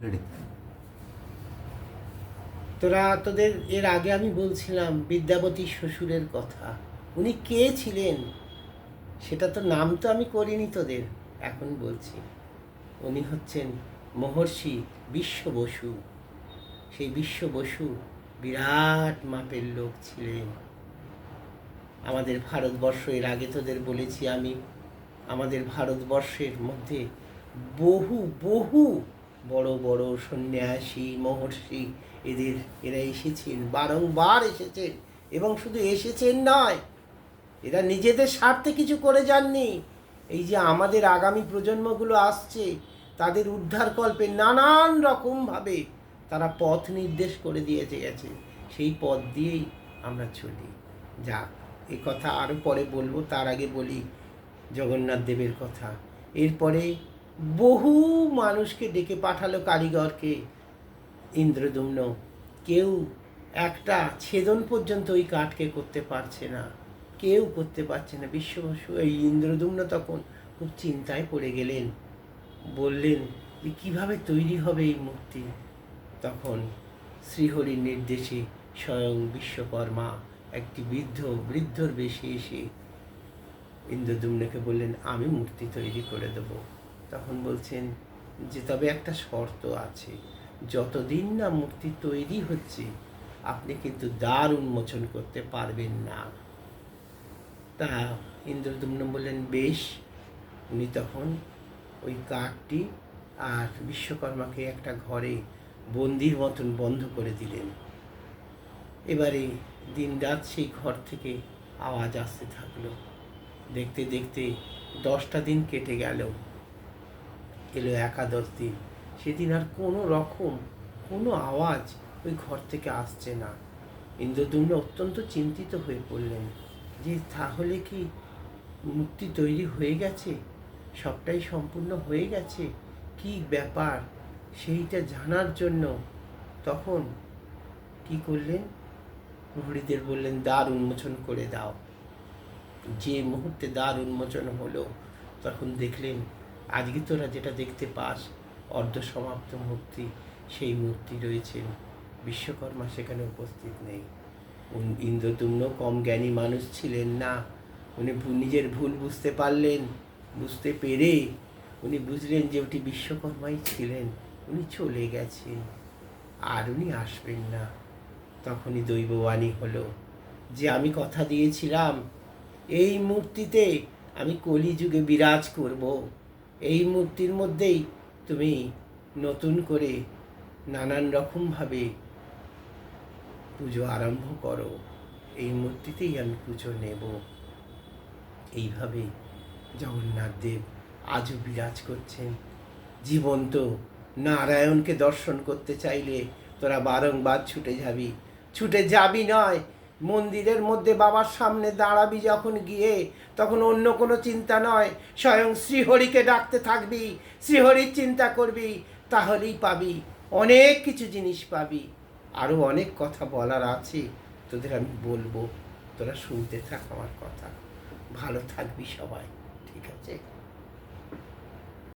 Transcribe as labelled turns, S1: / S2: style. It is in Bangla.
S1: রেডি।
S2: তোদের এর আগে আমি বলছিলাম বিদ্যাপতির শ্বশুরের কথা। উনি কে ছিলেন সেটা তো নাম তো আমি করিনি তোদের, এখন বলছি। উনি হচ্ছেন মহর্ষি বিশ্ব বসু। সেই বিশ্ব বসু বিরাট মাপের লোক ছিলেন। আমাদের ভারতবর্ষ, এর আগে তোদের বলেছি আমি, আমাদের ভারতবর্ষের মধ্যে বহু বহু বড় বড় সন্ন্যাসী মহর্ষি এরা এসেছেন, বারংবার এসেছেন। এবং শুধু এসেছেন নয়, এরা নিজেদের স্বার্থে কিছু করে যাননি। এই যে আমাদের আগামী প্রজন্মগুলো আসছে, তাদের উদ্ধারকল্পে নানান রকমভাবে তারা পথ নির্দেশ করে দিয়ে গেছে। সেই পথ দিয়েই আমরা চলি। যাক, এ কথা আরও পরে বলবো, তার আগে বলি জগন্নাথ দেবের কথা। এরপরে বহু মানুষকে ডেকে পাঠালো কারিগরকে ইন্দ্রদুম্ন। কেউ একটা ছেদন পর্যন্ত ওই কাঠকে করতে পারছে না, কেউ করতে পারছে না। বিশ্ববসু এই ইন্দ্রদুম্ন তখন খুব চিন্তায় পড়ে গেলেন, বললেন যে কীভাবে তৈরি হবে এই মূর্তি। তখন শ্রীহরির নির্দেশে স্বয়ং বিশ্বকর্মা একটি বৃদ্ধর বেশে এসে ইন্দ্রদুম্নকে বললেন, আমি মূর্তি তৈরি করে দেব। তখন বলছেন যে তবে একটা শর্ত আছে, যতদিন না মূর্তি তৈরি হচ্ছে আপনি কিন্তু দ্বার উন্মোচন করতে পারবেন না। তা ইন্দ্রদুম্ন বললেন বেশ। উনি তখন ওই কাঠটি আর বিশ্বকর্মাকে একটা ঘরে বন্দির মতন বন্ধ করে দিলেন। এবারে দিন রাত সেই ঘর থেকে আওয়াজ আসতে থাকলো। দেখতে দেখতে 10টা দিন কেটে গেল। এলো 11 দিন। সেদিন আর কোনো রকম কোনো আওয়াজ ওই ঘর থেকে আসছে না। ইন্দ্রদুম্ন অত্যন্ত চিন্তিত হয়ে পড়লেন যে তাহলে কি মূর্তি তৈরি হয়ে গেছে, সবটাই সম্পূর্ণ হয়ে গেছে, কি ব্যাপার সেইটা জানার জন্য তখন কি করলেন, প্রহরীদের বললেন দ্বার উন্মোচন করে দাও। যে মুহূর্তে দ্বার উন্মোচন হলো, তখন দেখলেন আজকে তোরা যেটা দেখতে পাস অর্ধসমাপ্ত মূর্তি, সেই মূর্তি রয়েছেন। বিশ্বকর্মা সেখানে উপস্থিত নেই। ইন্দ্রদুম্ন কম জ্ঞানী মানুষ ছিলেন না। উনি নিজের ভুল বুঝতে পারলেন। বুঝতে পেরে উনি বুঝলেন যে ওটি বিশ্বকর্মাই ছিলেন। উনি চলে গেছেন, আর উনি আসবেন না। তখনই দৈববাণী হলো যে আমি কথা দিয়েছিলাম এই মূর্তিতে আমি কলিযুগে বিরাজ করব। এই মূর্তির মধ্যেই তুমি নতুন করে নানান রকমভাবে পুজো আরম্ভ করো, এই মূর্তিতেই আমি পুজো নেব। এইভাবে জগন্নাথ দেব আজও বিরাজ করছেন জীবন্ত। নারায়ণকে দর্শন করতে চাইলে তোরা বারংবার ছুটে যাবি নয়, মন্দিরের মধ্যে বাবার সামনে দাঁড়াবি যখন গিয়ে, তখন অন্য কোনো চিন্তা নয়, স্বয়ং শ্রীহরিকে ডাকতে থাকবি, শ্রীহরির চিন্তা করবি, তাহলেই পাবি অনেক কিছু জিনিস পাবি। আরও অনেক কথা বলার আছে, তোদের আমি বলবো, তোরা শুনতে থাক আমার কথা। ভালো থাকবি সবাই, ঠিক আছে?